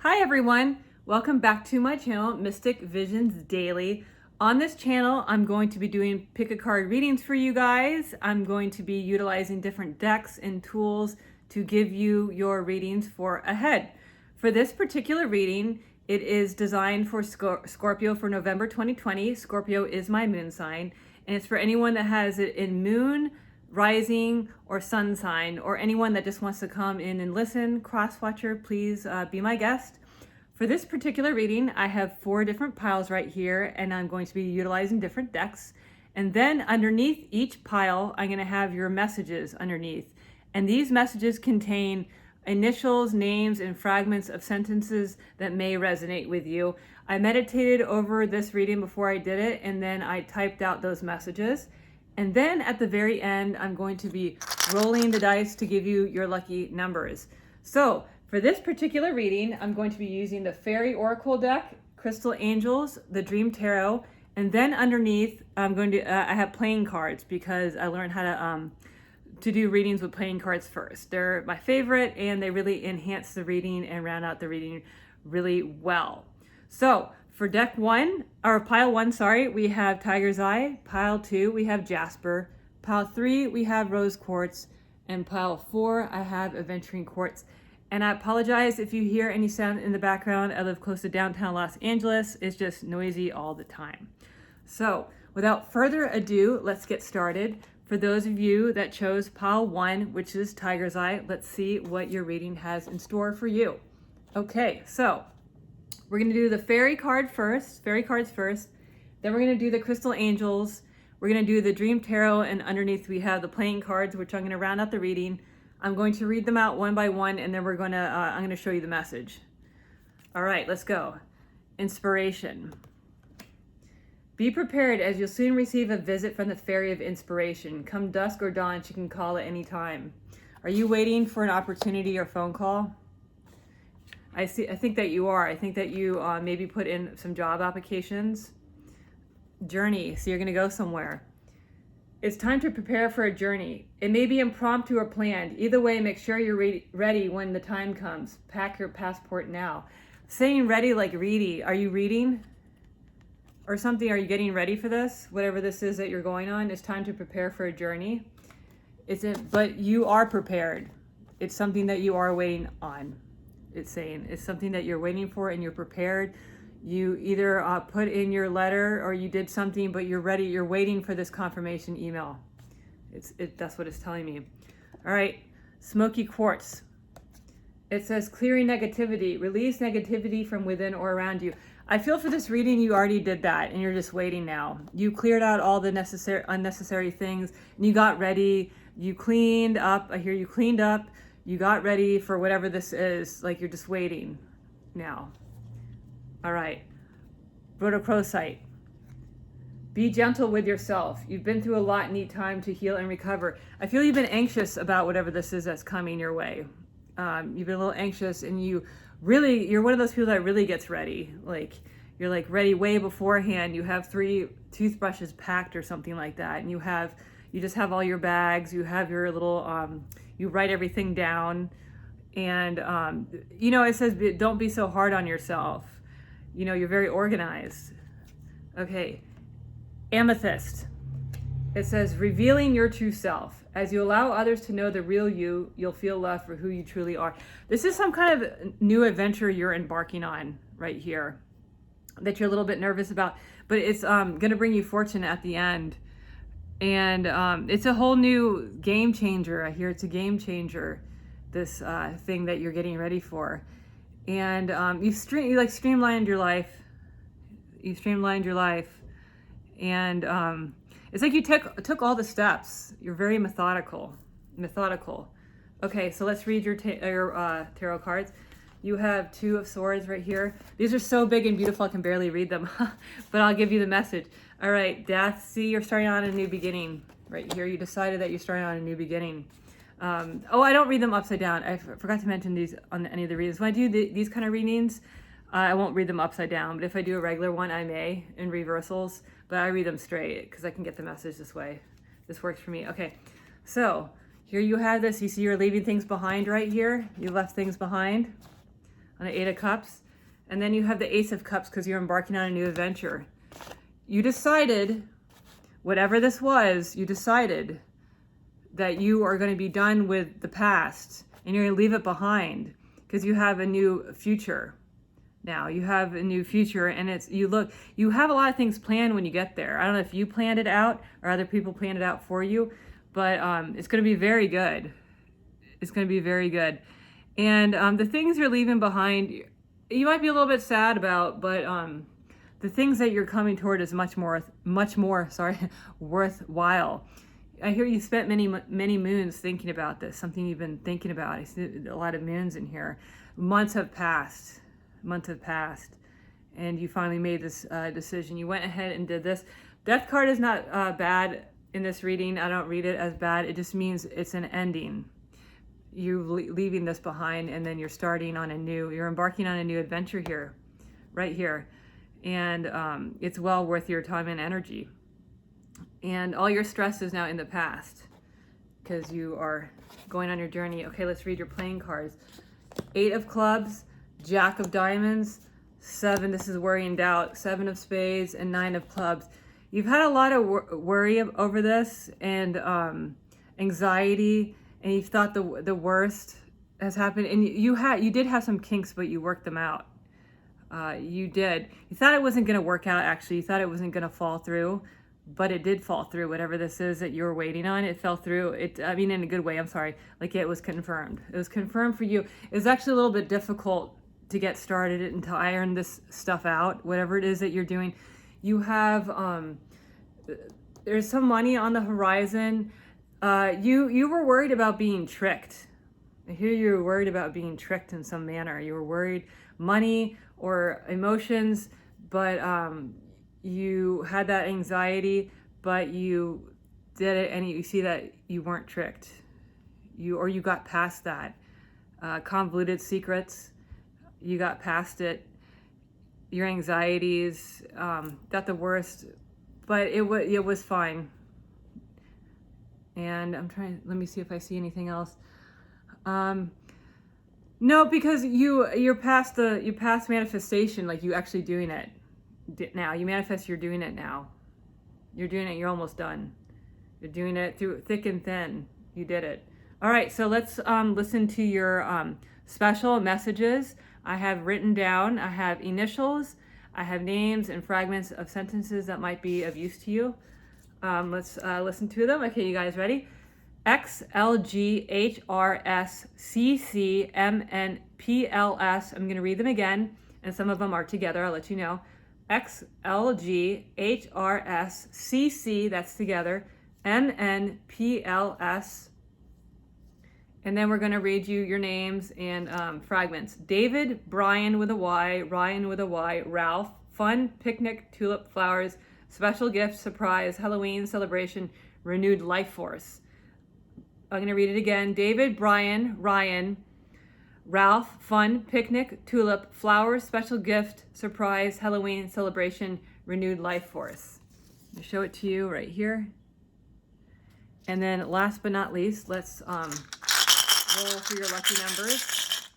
Hi everyone, welcome back to my channel, Mystic Visions Daily. On this channel, I'm going to be doing pick a card readings for you guys. I'm going to be utilizing different decks and tools to give you your readings for ahead. For this particular reading, it is designed for Scorpio for November 2020. Scorpio is my moon sign, and it's for anyone that has it in moon, rising, or sun sign, or anyone that just wants to come in and listen. Cross-watcher, please be my guest. For this particular reading, I have 4 different piles right here, and I'm going to be utilizing different decks. And then underneath each pile, I'm going to have your messages underneath. And these messages contain initials, names, and fragments of sentences that may resonate with you. I meditated over this reading before I did it, and then I typed out those messages. And then at the very end, I'm going to be rolling the dice to give you your lucky numbers. So for this particular reading, I'm going to be using the Fairy Oracle deck, Crystal Angels, the Dream Tarot, and then underneath, I'm going to I have playing cards because I learned how to do readings with playing cards first. They're my favorite, and they really enhance the reading and round out the reading really well. So for deck 1, or pile 1, sorry, we have Tiger's Eye. Pile 2, we have Jasper. Pile 3, we have Rose Quartz. And pile 4, I have Aventurine Quartz. And I apologize if you hear any sound in the background. I live close to downtown Los Angeles. It's just noisy all the time. So without further ado, let's get started. For those of you that chose pile 1, which is Tiger's Eye, let's see what your reading has in store for you. Okay, so we're going to do the fairy cards first. Then we're going to do the Crystal Angels. We're going to do the Dream Tarot, and underneath we have the playing cards, which I'm going to round out the reading. I'm going to read them out one by one, and then I'm going to show you the message. All right, let's go. Inspiration. Be prepared, as you'll soon receive a visit from the Fairy of Inspiration. Come dusk or dawn, she can call at any time. Are you waiting for an opportunity or phone call? I think that you are. I think that you maybe put in some job applications. Journey. So you're going to go somewhere. It's time to prepare for a journey. It may be impromptu or planned. Either way, make sure you're ready when the time comes. Pack your passport now. Saying ready like ready. Are you reading? Or something? Are you getting ready for this? Whatever this is that you're going on, it's time to prepare for a journey. But you are prepared. It's something that you are waiting on. It's saying it's something that you're waiting for and you're prepared. You either put in your letter or you did something, but you're ready. You're waiting for this confirmation email. That's what it's telling me. All right, Smoky Quartz. It says clearing negativity, release negativity from within or around you. I feel for this reading, you already did that and you're just waiting now. You cleared out all the unnecessary things and you got ready. You cleaned up. I hear you cleaned up. You got ready for whatever this is, like you're just waiting now. All right, Rhodochrosite. Be gentle with yourself. You've been through a lot, need time to heal and recover. I feel you've been anxious about whatever this is that's coming your way. You've been a little anxious, and you're one of those people that really gets ready. Like, you're like ready way beforehand. You have 3 toothbrushes packed or something like that, and you just have all your bags. You have your little, you write everything down, and it says don't be so hard on yourself. You're very organized. Okay, Amethyst. It says revealing your true self. As you allow others to know the real you, you'll feel love for who you truly are. This is some kind of new adventure you're embarking on right here that you're a little bit nervous about, but it's going to bring you fortune at the end. And it's a whole new game changer. I hear it's a game changer, this thing that you're getting ready for. And you've streamlined your life. You've streamlined your life. And it's like you took all the steps. You're very methodical. Okay, so let's read your tarot cards. You have 2 of Swords right here. These are so big and beautiful I can barely read them, but I'll give you the message. All right, Death. See, you're starting on a new beginning. Right here, you decided that you're starting on a new beginning. I don't read them upside down. I forgot to mention these on any of the readings. When I do these kind of readings, I won't read them upside down, but if I do a regular one, I may in reversals, but I read them straight because I can get the message this way. This works for me. Okay, so here you have this. You see you're leaving things behind right here. You left things behind. on the Eight of Cups. And then you have the Ace of Cups because you're embarking on a new adventure. You decided, whatever this was, you decided that you are going to be done with the past and you're going to leave it behind because you have a new future. Now you have a new future, and you have a lot of things planned when you get there. I don't know if you planned it out or other people planned it out for you, but it's going to be very good. It's going to be very good. And the things you're leaving behind, you might be a little bit sad about, but the things that you're coming toward is much more worthwhile. I hear you spent many moons thinking about this, something you've been thinking about. I see a lot of moons in here. Months have passed, and you finally made this decision. You went ahead and did this. Death card is not bad in this reading. I don't read it as bad. It just means it's an ending. You're leaving this behind, and then you're embarking on a new adventure here, right here. And it's well worth your time and energy. And all your stress is now in the past because you are going on your journey. Okay, let's read your playing cards. Eight of Clubs, Jack of Diamonds, 7, this is worry and doubt, 7 of Spades, and 9 of Clubs. You've had a lot of worry over this and anxiety, and you've thought the worst has happened. And you did have some kinks, but you worked them out. You did. You thought it wasn't going to work out, actually. You thought it wasn't going to fall through, but it did fall through. Whatever this is that you were waiting on, it fell through. I mean, in a good way, I'm sorry. Like, it was confirmed. It was confirmed for you. It was actually a little bit difficult to get started and to iron this stuff out, whatever it is that you're doing. You have, there's some money on the horizon. You were worried about being tricked. I hear you were worried about being tricked in some manner. You were worried money or emotions, but you had that anxiety, but you did it, and you see that you weren't tricked. You got past that. Convoluted secrets, you got past it. Your anxieties, got the worst, but it was fine. And let me see if I see anything else. No, because you're past manifestation, like you actually doing it now. You manifest you're doing it now. You're doing it, you're almost done. You're doing it through thick and thin. You did it. All right, so let's listen to your special messages. I have written down, I have initials, I have names and fragments of sentences that might be of use to you. Let's listen to them. Okay, you guys ready? X, L, G, H, R, S, C, C, M, N, P, L, S. I'm going to read them again, and some of them are together. I'll let you know. X, L, G, H, R, S, C, C, that's together, M, N, P, L, S. And then we're going to read you your names and fragments. David, Brian with a Y, Ryan with a Y, Ralph, fun, picnic, tulip, flowers, special gift, surprise, Halloween, celebration, renewed life force. I'm going to read it again. David, Brian, Ryan, Ralph, fun, picnic, tulip, flowers, special gift, surprise, Halloween, celebration, renewed life force. I'll show it to you right here. And then last but not least, let's roll for your lucky numbers.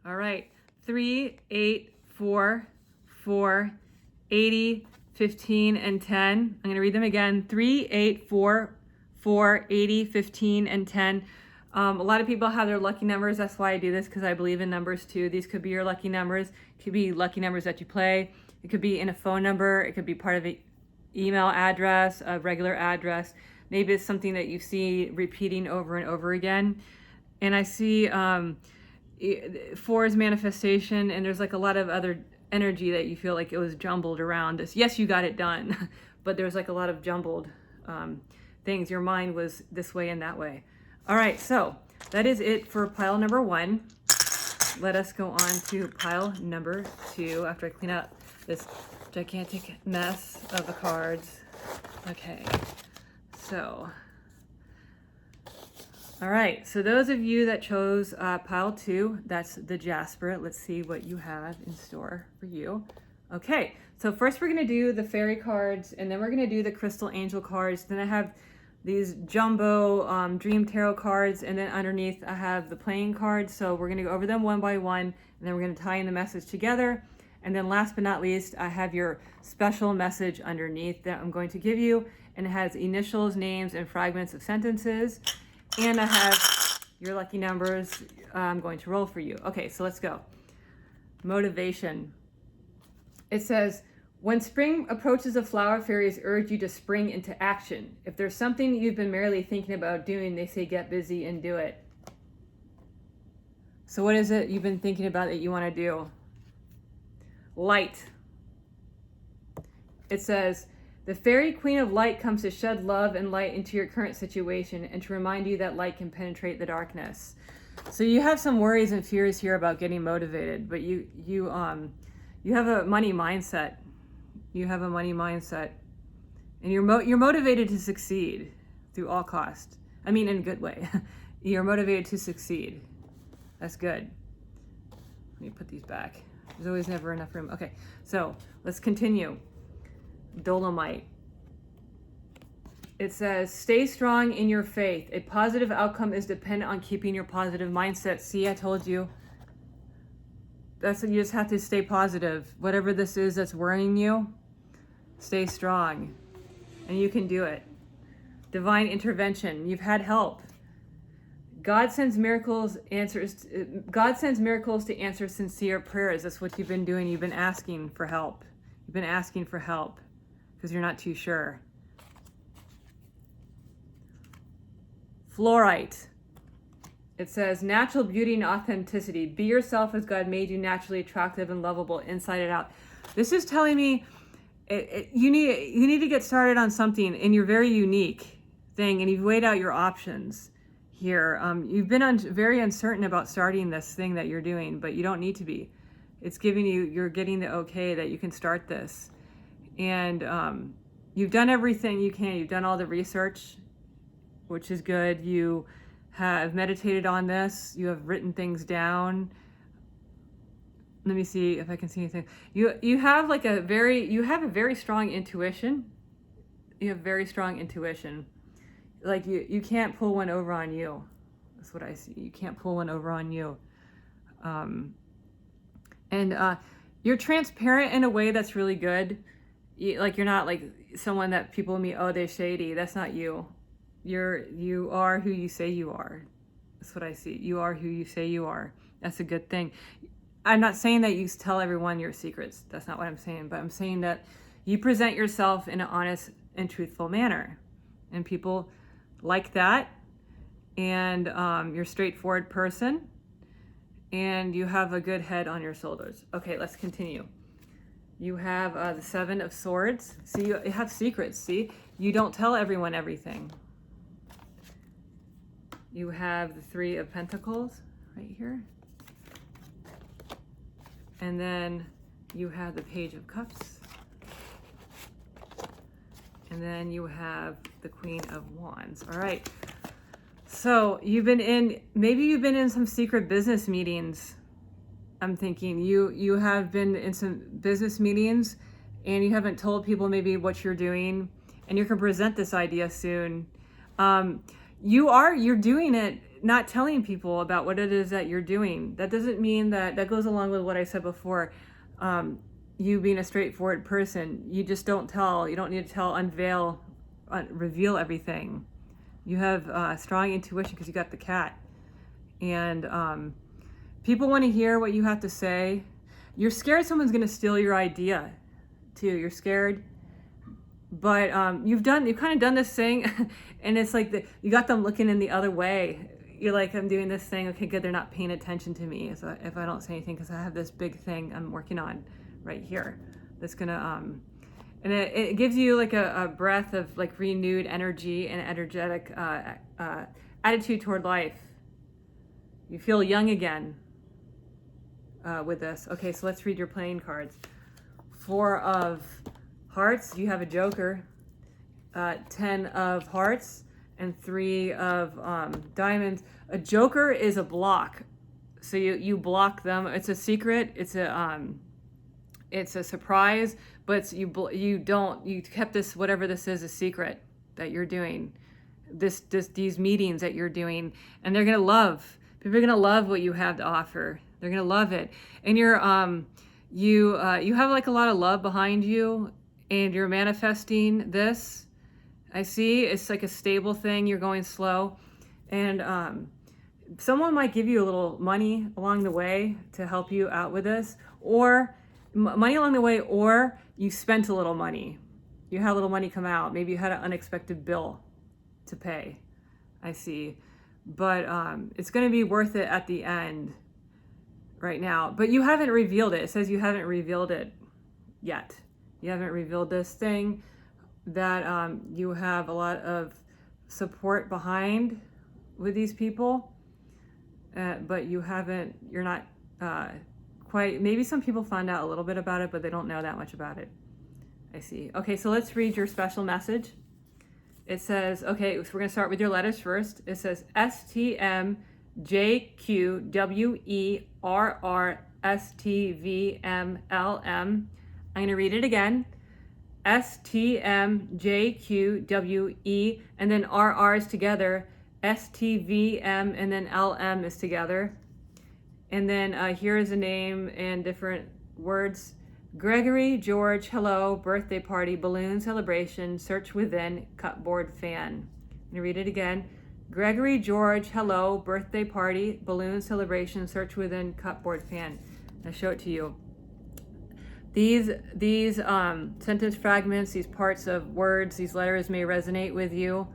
All right. 3, 8, 4, 4, 80, 15, and 10. I'm going to read them again. 3, 8, 4, 4, 80, 15, and 10. A lot of people have their lucky numbers. That's why I do this, because I believe in numbers too. These could be your lucky numbers. It could be lucky numbers that you play. It could be in a phone number. It could be part of an email address, a regular address. Maybe it's something that you see repeating over and over again. And I see 4 is manifestation, and there's like a lot of other energy that you feel like it was jumbled around this. Yes, you got it done, but there's like a lot of jumbled things. Your mind was this way and that way. All right, so that is it for pile number 1. Let us go on to pile number 2 after I clean up this gigantic mess of the cards. Okay, so, all right, so those of you that chose pile 2, that's the Jasper. Let's see what you have in store for you. Okay, so first we're gonna do the fairy cards, and then we're gonna do the crystal angel cards. Then I have these jumbo dream tarot cards, and then underneath I have the playing cards. So we're going to go over them one by one, and then we're going to tie in the message together. And then last but not least, I have your special message underneath that I'm going to give you, and it has initials, names, and fragments of sentences. And I have your lucky numbers I'm going to roll for you. Okay, so let's go. Motivation. It says, when spring approaches, the flower fairies urge you to spring into action. If there's something you've been merely thinking about doing, they say get busy and do it. So what is it you've been thinking about that you want to do? Light. It says, the fairy queen of light comes to shed love and light into your current situation and to remind you that light can penetrate the darkness. So you have some worries and fears here about getting motivated, but you have a money mindset. You have a money mindset, and you're motivated to succeed through all cost. I mean, in a good way. You're motivated to succeed. That's good. Let me put these back. There's always never enough room. Okay, so let's continue. Dolomite. It says, stay strong in your faith. A positive outcome is dependent on keeping your positive mindset. See, I told you. That's what you just have to stay positive. Whatever this is that's worrying you, stay strong, and you can do it. Divine intervention. You've had help. God sends miracles to answer sincere prayers. That's what you've been doing. You've been asking for help. You've been asking for help because you're not too sure. Fluorite. It says, natural beauty and authenticity. Be yourself as God made you, naturally attractive and lovable inside and out. This is telling me you need to get started on something, and you're very unique thing, and you've weighed out your options here. You've been very uncertain about starting this thing that you're doing, but you don't need to be. It's giving you're getting the okay that you can start this. And you've done everything you can. You've done all the research, which is good. You have meditated on this. You have written things down. Let me see if I can see anything. You have a very strong intuition. You have very strong intuition. Like you can't pull one over on you. That's what I see. You can't pull one over on you. And you're transparent in a way that's really good. You're not like someone that people meet, oh, they're shady. That's not you. You are who you say you are. That's what I see. You are who you say you are. That's a good thing. I'm not saying that you tell everyone your secrets. That's not what I'm saying. But I'm saying that you present yourself in an honest and truthful manner. And people like that. And you're a straightforward person. And you have a good head on your shoulders. Okay, let's continue. You have the Seven of Swords. See, you have secrets. See, you don't tell everyone everything. You have the Three of Pentacles right here. And then you have the Page of Cups. And then you have the Queen of Wands. All right. So maybe you've been in some secret business meetings. I'm thinking you have been in some business meetings and you haven't told people maybe what you're doing, and you can present this idea soon. You're doing it, not telling people about what it is that you're doing. That doesn't mean that goes along with what I said before. You being a straightforward person, you just don't tell. You don't need to tell, unveil, reveal everything. You have strong intuition because you got the cat. And people want to hear what you have to say. You're scared someone's going to steal your idea too. You're scared. But you've kind of done this thing, and it's like you got them looking in the other way. You're like, I'm doing this thing. Okay, good. They're not paying attention to me. So if I don't say anything, because I have this big thing I'm working on right here, that's gonna and it gives you like a breath of like renewed energy and energetic attitude toward life. You feel young again with this. Okay, so let's read your playing cards. Four of Hearts, you have a Joker. 10 of Hearts and 3 of Diamonds. A Joker is a block, so you block them. It's a secret. It's a surprise, but you kept this, whatever this is, a secret that you're doing. these meetings that you're doing, and they're gonna love. People are gonna love what you have to offer. They're gonna love it, and you have like a lot of love behind you, and you're manifesting this. I see it's like a stable thing. You're going slow, and someone might give you a little money along the way to help you out with this, or money along the way, or you spent a little money. You had a little money come out. Maybe you had an unexpected bill to pay. I see. But it's going to be worth it at the end right now. But you haven't revealed it. It says you haven't revealed it yet. You haven't revealed this thing that you have a lot of support behind with these people. But you're not quite, maybe some people found out a little bit about it, but they don't know that much about it. I see. Okay, so let's read your special message. It says, okay, so we're going to start with your letters first. It says STMJQWERRSTVMLM. I'm going to read it again. STMJQWE, and then RR is together. STVM, and then LM is together. And then here is a name and different words. Gregory George, hello, birthday party, balloon celebration, search within, cupboard fan. I'm gonna read it again. Gregory George, hello, birthday party, balloon celebration, search within, cupboard fan. I'll show it to you. These sentence fragments, these parts of words, these letters may resonate with you,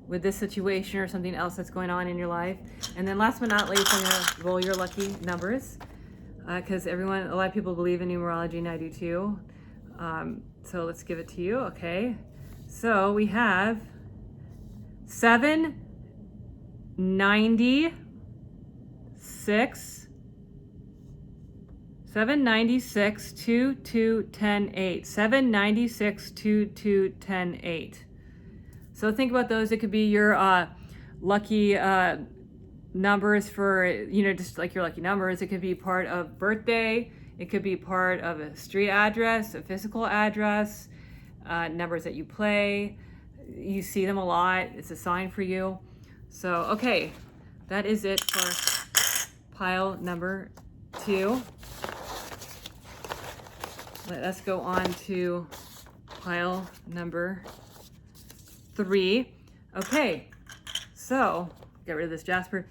with this situation or something else that's going on in your life. And then last but not least, I'm gonna roll your lucky numbers, because a lot of people believe in numerology, and I do too. So let's give it to you, okay? So we have 796, 2 2 10 8, 796 2 2 10 8. So think about those. It could be your lucky numbers for, just like your lucky numbers. It could be part of birthday. It could be part of a street address, a physical address, numbers that you play. You see them a lot. It's a sign for you. So, okay, that is it for pile number 2. Let us go on to pile number 3. Okay, so get rid of this Jasper.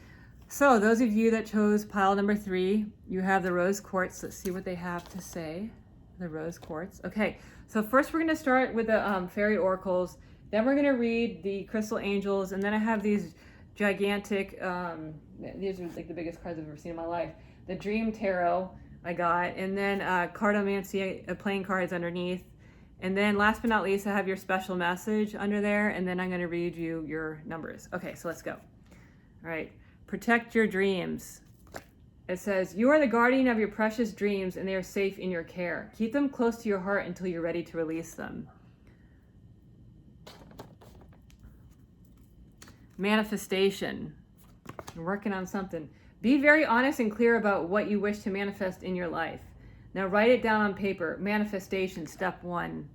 So those of you that chose pile number 3, you have the rose quartz. Let's see what they have to say. The rose quartz. Okay, so first we're going to start with the fairy oracles. Then we're going to read the crystal angels, and then I have these gigantic, these are like the biggest cards I've ever seen in my life. The dream tarot I got, and then cardomancy, playing cards underneath. And then last but not least, I have your special message under there, and then I'm going to read you your numbers. Okay, so let's go. All right. Protect your dreams. It says, you are the guardian of your precious dreams, and they are safe in your care. Keep them close to your heart until you're ready to release them. Manifestation. You're working on something. Be very honest and clear about what you wish to manifest in your life. Now write it down on paper. Manifestation, step 1.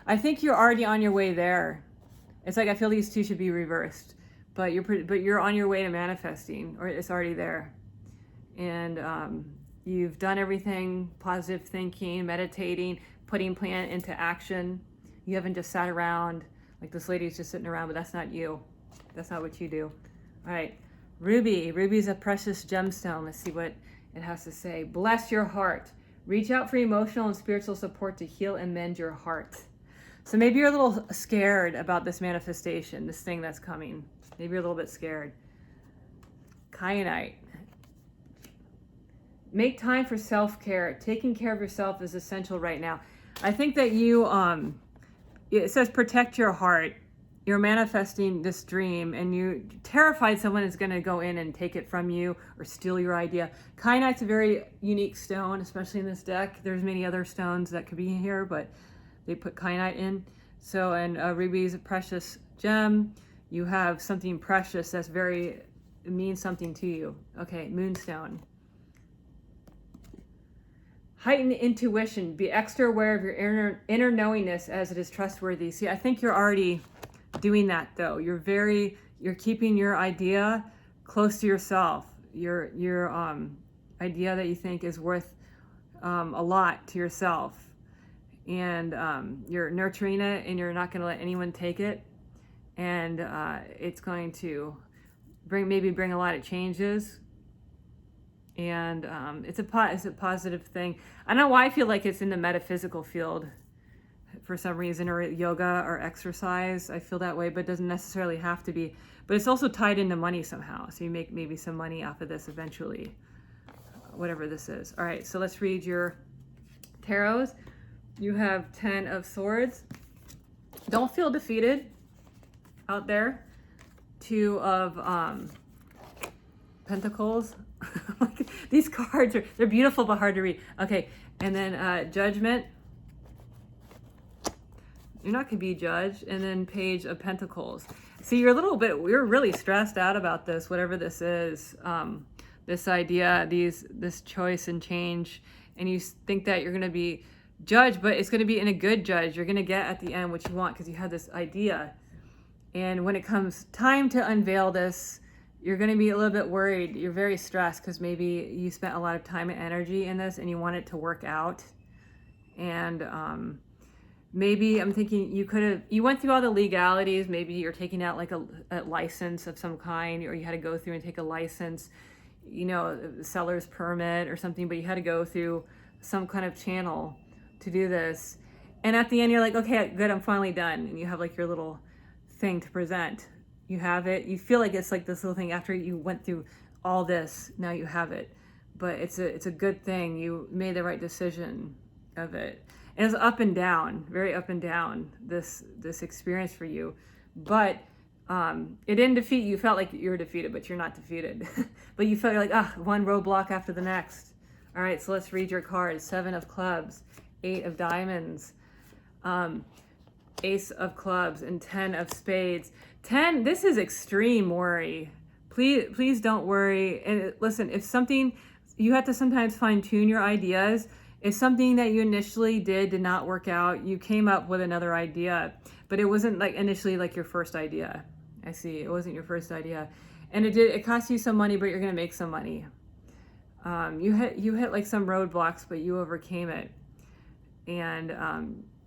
I think you're already on your way there. It's like I feel these two should be reversed, but you're on your way to manifesting, or it's already there. And you've done everything: positive thinking, meditating, putting plan into action. You haven't just sat around like this lady's just sitting around, but that's not you. That's not what you do. All right, ruby. Ruby's a precious gemstone. Let's see what it has to say. Bless your heart. Reach out for emotional and spiritual support to heal and mend your heart. So maybe you're a little scared about this manifestation, this thing that's coming. Maybe you're a little bit scared. Kyanite. Make time for self-care. Taking care of yourself is essential right now. I think that you, it says protect your heart. You're manifesting this dream, and you terrified someone is going to go in and take it from you or steal your idea. Kyanite's a very unique stone, especially in this deck. There's many other stones that could be here, but they put kyanite in. So, and ruby is a precious gem. You have something precious that's it means something to you. Okay, moonstone. Heighten intuition. Be extra aware of your inner knowingness as it is trustworthy. See, I think you're already doing that though. You're keeping your idea close to yourself. Your idea that you think is worth a lot to yourself. And you're nurturing it, and you're not going to let anyone take it. And it's going to bring a lot of changes. And it's a positive thing. I don't know why I feel like it's in the metaphysical field for some reason, or yoga or exercise. I feel that way, but it doesn't necessarily have to be. But it's also tied into money somehow. So you make maybe some money off of this eventually, whatever this is. All right, so let's read your tarots. You have 10 of Swords. Don't feel defeated out there. 2 of Pentacles. These cards they're beautiful but hard to read. Okay, and then Judgment. You're not going to be judged. And then Page of Pentacles. See, you're really stressed out about this, whatever this is. This idea, this choice and change. And you think that you're going to be judged, but it's going to be in a good judge. You're going to get at the end what you want because you have this idea. And when it comes time to unveil this, you're going to be a little bit worried. You're very stressed because maybe you spent a lot of time and energy in this and you want it to work out. And maybe I'm thinking you went through all the legalities. Maybe you're taking out like a license of some kind, or you had to go through and take a license, seller's permit or something, but you had to go through some kind of channel to do this. And at the end, you're like, okay, good, I'm finally done. And you have like your little thing to present. You have it. You feel like it's like this little thing after you went through all this. Now you have it, but it's a good thing. You made the right decision of it. And it's up and down, very up and down, this experience for you. But it didn't defeat you. You felt like you were defeated, but you're not defeated. But you felt like, one roadblock after the next. All right, so let's read your cards. 7 of Clubs, 8 of Diamonds, Ace of Clubs, and 10 of Spades. 10, this is extreme worry. Please don't worry. And listen, if something, you have to sometimes fine tune your ideas. If something that you initially did not work out, you came up with another idea, but it wasn't like initially like your first idea. I see, it wasn't your first idea. And it cost you some money, but you're gonna make some money. You hit like some roadblocks, but you overcame it. And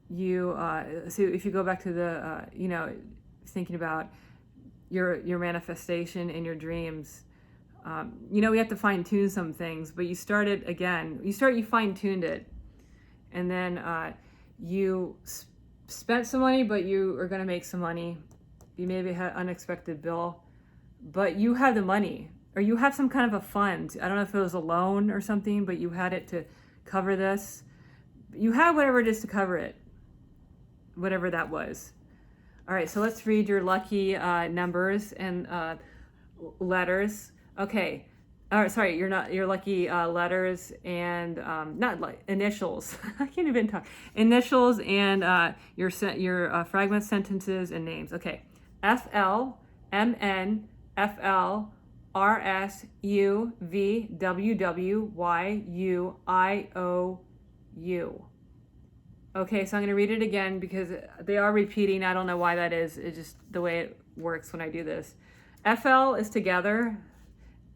so if you go back to the, thinking about your manifestation and your dreams, we have to fine tune some things, but you started again. You fine tuned it, and then you spent some money, but you are going to make some money. You maybe had an unexpected bill, but you have the money, or you have some kind of a fund. I don't know if it was a loan or something, but you had it to cover this. You have whatever it is to cover it, whatever that was. All right, so let's read your lucky numbers and letters. Okay. Sorry, your lucky letters and not like initials. I can't even talk. Initials and your fragment sentences and names. Okay. FL, MN, FL, RS, U, V, WW, Y, U, I, O, U. Okay, so I'm going to read it again because they are repeating. I don't know why that is. It's just the way it works when I do this. FL is together.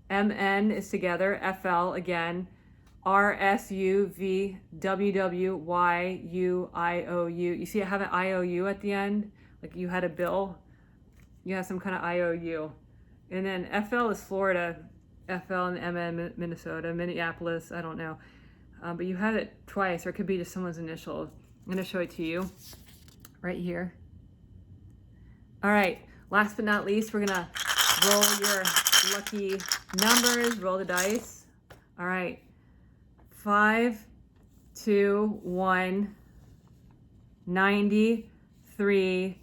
MN is together. FL again. RSUV WWYUIOU. You see I have an IOU at the end? Like you had a bill. You have some kind of IOU. And then FL is Florida. FL and MN Minnesota. Minneapolis, I don't know. But you have it twice, or it could be just someone's initials. I'm going to show it to you right here. All right, last but not least, we're going to roll your lucky numbers, roll the dice. All right, 5, 2, 1, 90, 3,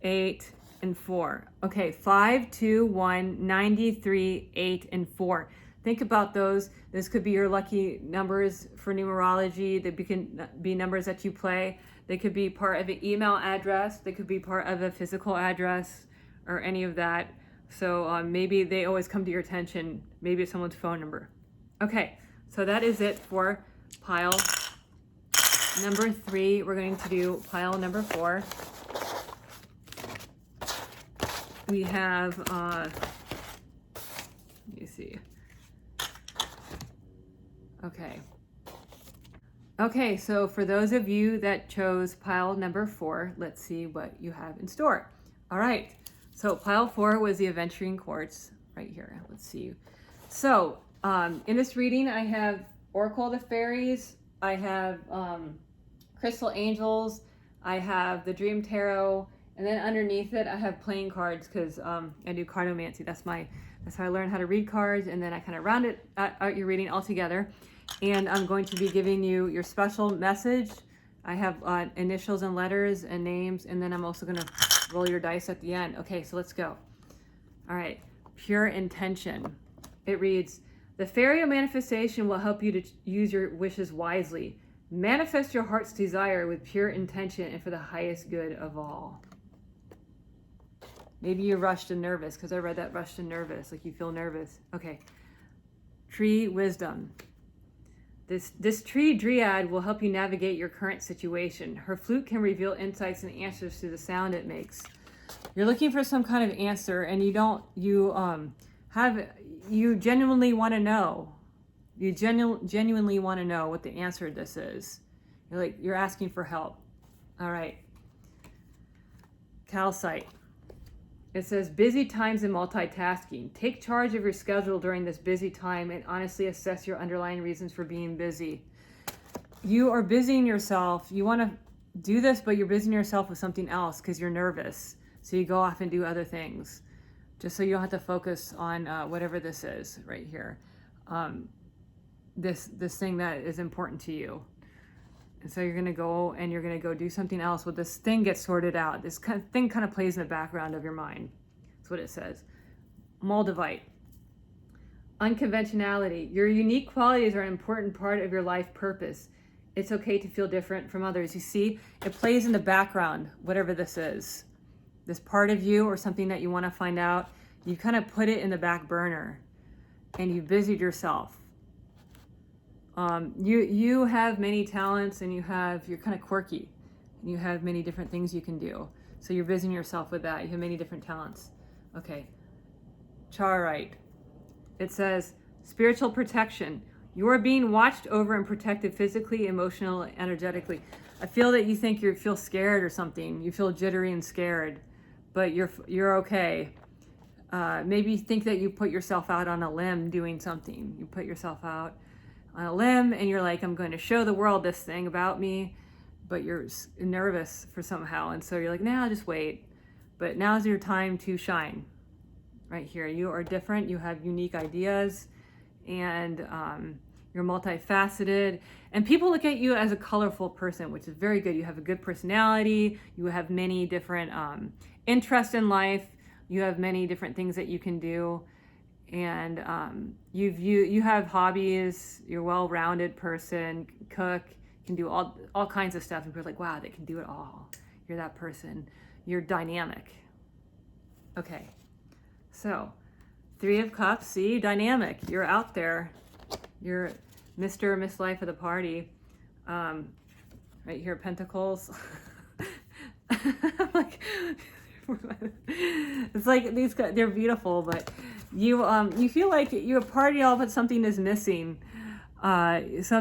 8, and 4. Okay, 5, 2, 1, 93, 8, and 4. Think about those. This could be your lucky numbers for numerology. They can be numbers that you play. They could be part of an email address. They could be part of a physical address or any of that. So maybe they always come to your attention. Maybe it's someone's phone number. Okay, so that is it for pile number 3. We're going to do pile number 4. we have, let me see. Okay, so for those of you that chose pile number 4, let's see what you have in store. All right, so pile 4 was the Aventurine Quartz right here. Let's see. So in this reading, I have Oracle of the Fairies, I have Crystal Angels, I have the Dream Tarot, and then underneath it, I have playing cards because I do cardomancy. That's how I learned how to read cards, and then I kind of round it out your reading all together. And I'm going to be giving you your special message. I have initials and letters and names, and then I'm also going to roll your dice at the end. Okay, so let's go. All right, pure intention. It reads, the fairy of manifestation will help you to use your wishes wisely. Manifest your heart's desire with pure intention and for the highest good of all. Maybe you're rushed and nervous, because I read that rushed and nervous, like you feel nervous. Okay, tree wisdom. This tree dryad will help you navigate your current situation. Her flute can reveal insights and answers to the sound it makes. You're looking for some kind of answer, and you genuinely want to know. You genuinely want to know what the answer to this is. You're asking for help. All right. Calcite. It says, busy times and multitasking. Take charge of your schedule during this busy time and honestly assess your underlying reasons for being busy. You are busying yourself. You want to do this, but you're busying yourself with something else because you're nervous. So you go off and do other things just so you don't have to focus on whatever this is right here. This thing that is important to you. And so you're going to go and you're going to go do something else when this thing gets sorted out. This thing kind of plays in the background of your mind. That's what it says. Moldavite. Unconventionality. Your unique qualities are an important part of your life purpose. It's okay to feel different from others. You see, it plays in the background, whatever this is. This part of you or something that you want to find out, you kind of put it in the back burner and you busied yourself. You have many talents and you're kind of quirky and you have many different things you can do. So you're busying yourself with that. You have many different talents. Okay. Charite. It says, spiritual protection. You are being watched over and protected physically, emotionally, energetically. I feel that you think you feel scared or something. You feel jittery and scared, but you're okay. Maybe you think that you put yourself out on a limb doing something. You put yourself out on a limb and you're like, I'm going to show the world this thing about me, but you're nervous for somehow. And so you're like, nah, I'll just wait. But now's your time to shine right here. You are different. You have unique ideas and you're multifaceted. And people look at you as a colorful person, which is very good. You have a good personality. You have many different interests in life. You have many different things that you can do. And you have hobbies. You're a well-rounded person. Cook, can do all kinds of stuff. And people are like, wow, they can do it all. You're that person. You're dynamic. Okay, so 3 of Cups. See, dynamic. You're out there. You're Mr. or Miss Life of the party. Right here, Pentacles. Like, it's like these guys, they're beautiful, but you feel like you're a party all, but something is missing. The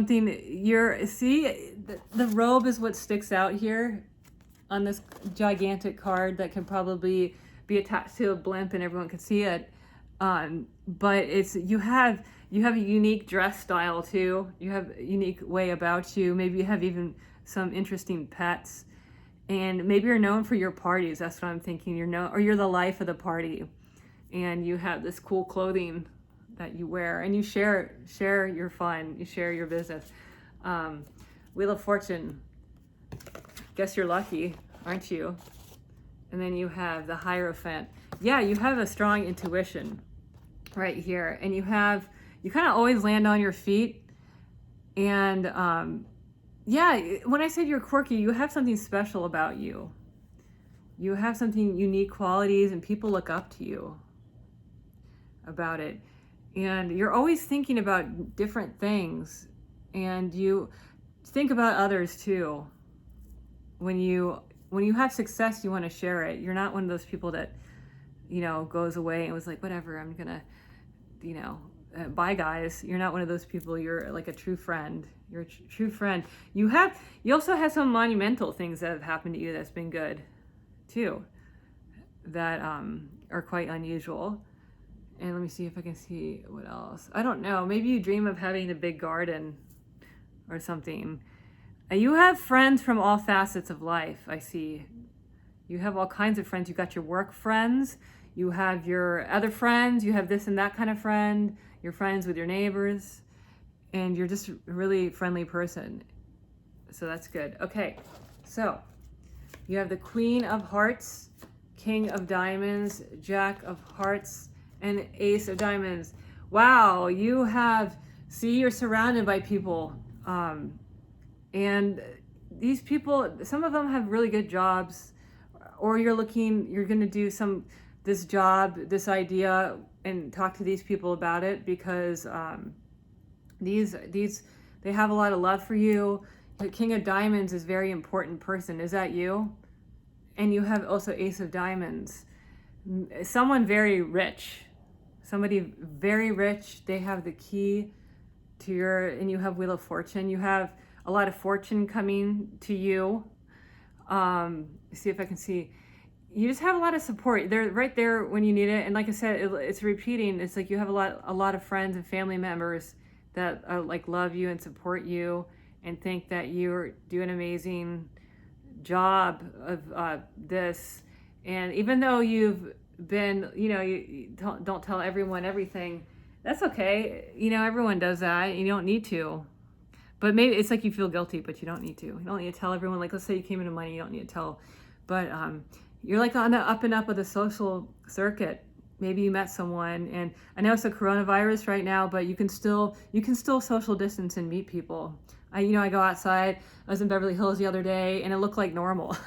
robe is what sticks out here on this gigantic card that can probably be attached to a blimp and everyone can see it. But you have a unique dress style too. You have a unique way about you. Maybe you have even some interesting pets. And maybe you're known for your parties. That's what I'm thinking. Or you're the life of the party. And you have this cool clothing that you wear. And you share your fun. You share your business. Wheel of Fortune. Guess you're lucky, aren't you? And then you have the Hierophant. Yeah, you have a strong intuition right here. And you kind of always land on your feet. And yeah, when I said you're quirky, you have something special about you. You have something unique qualities and people look up to you about it. And you're always thinking about different things and you think about others too. When you have success, you want to share it. You're not one of those people that, goes away and was like, whatever, I'm gonna, bye guys. You're not one of those people. You're like a true friend. You're a true friend. You also have some monumental things that have happened to you that's been good too, that are quite unusual. And let me see if I can see what else. I don't know. Maybe you dream of having a big garden or something. You have friends from all facets of life, I see. You have all kinds of friends. You got your work friends. You have your other friends. You have this and that kind of friend. You're friends with your neighbors. And you're just a really friendly person. So that's good. Okay, so you have the Queen of Hearts, King of Diamonds, Jack of Hearts, and Ace of Diamonds. Wow, you're surrounded by people. And these people, some of them have really good jobs, or you're going to do this job, this idea, and talk to these people about it, because they have a lot of love for you. The King of Diamonds is a very important person. Is that you? And you have also Ace of Diamonds. Someone very rich. Somebody very rich. They have the key to and you have Wheel of Fortune. You have a lot of fortune coming to you. See if I can see. You just have a lot of support. They're right there when you need it. And like I said, it's repeating. It's like you have a lot of friends and family members that love you and support you and think that you're doing an amazing job of this. And even though you've been, you don't tell everyone everything, that's okay. Everyone does that. You don't need to. But maybe it's like you feel guilty, but you don't need to. You don't need to tell everyone. Like, let's say you came into money, you don't need to tell. But you're like on the up and up of the social circuit. Maybe you met someone, and I know it's a coronavirus right now, but you can still social distance and meet people. I go outside. I was in Beverly Hills the other day, and it looked like normal.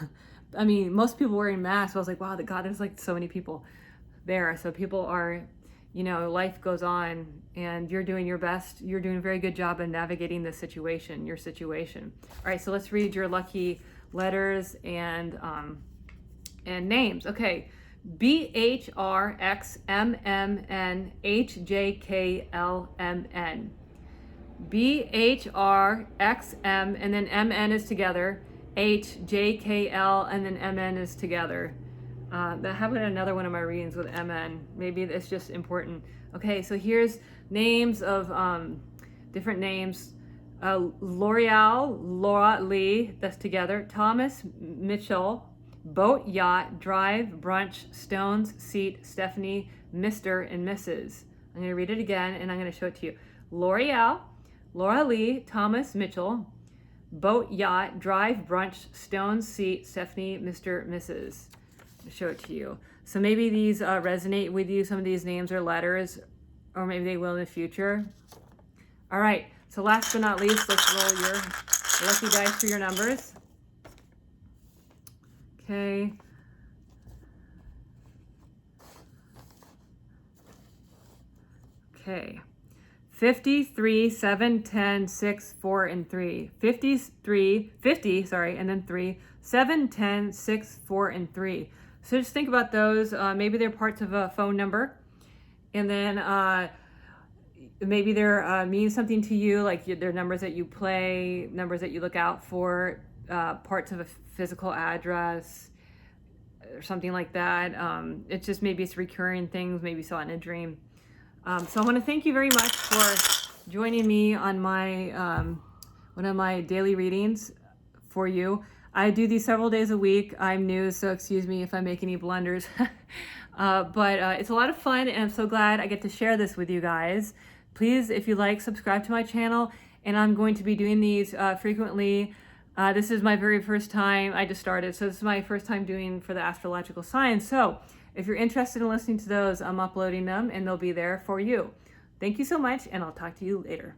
I mean, most people wearing masks. I was like, wow, God, there's like so many people there. So people are, life goes on, and you're doing your best. You're doing a very good job of navigating this situation, your situation. All right, so let's read your lucky letters and names. Okay, BHRXMMNHJKLMN. BHRXM, and then MN is together. HJKL, and then MN is together. How about another one of my readings with MN? Maybe it's just important. Okay, so here's names of different names. L'Oreal, Laura Lee, that's together. Thomas Mitchell, Boat, Yacht, Drive, Brunch, Stones, Seat, Stephanie, Mr., and Mrs. I'm going to read it again, and I'm going to show it to you. L'Oreal, Laura Lee, Thomas Mitchell, Boat, Yacht, Drive, Brunch, Stones, Seat, Stephanie, Mr., Mrs. I'll show it to you. So maybe these resonate with you, some of these names or letters, or maybe they will in the future. All right, so last but not least, let's roll your lucky dice for your numbers. Okay. Okay. 53, 7, 10, 6, 4, and 3. 50, and then 3, 7, 10, 6, 4, and 3. So just think about those. Maybe they're parts of a phone number. And then maybe they're mean something to you, like they're numbers that you play, numbers that you look out for, parts of a physical address, or something like that. It's just maybe it's recurring things, maybe you saw it in a dream. So I want to thank you very much for joining me on my one of my daily readings for you. I do these several days a week. I'm new, so excuse me if I make any blunders. But it's a lot of fun, and I'm so glad I get to share this with you guys. Please, if you like, subscribe to my channel, and I'm going to be doing these frequently. This is my very first time. I just started, so this is my first time doing for the astrological signs. So if you're interested in listening to those, I'm uploading them, and they'll be there for you. Thank you so much, and I'll talk to you later.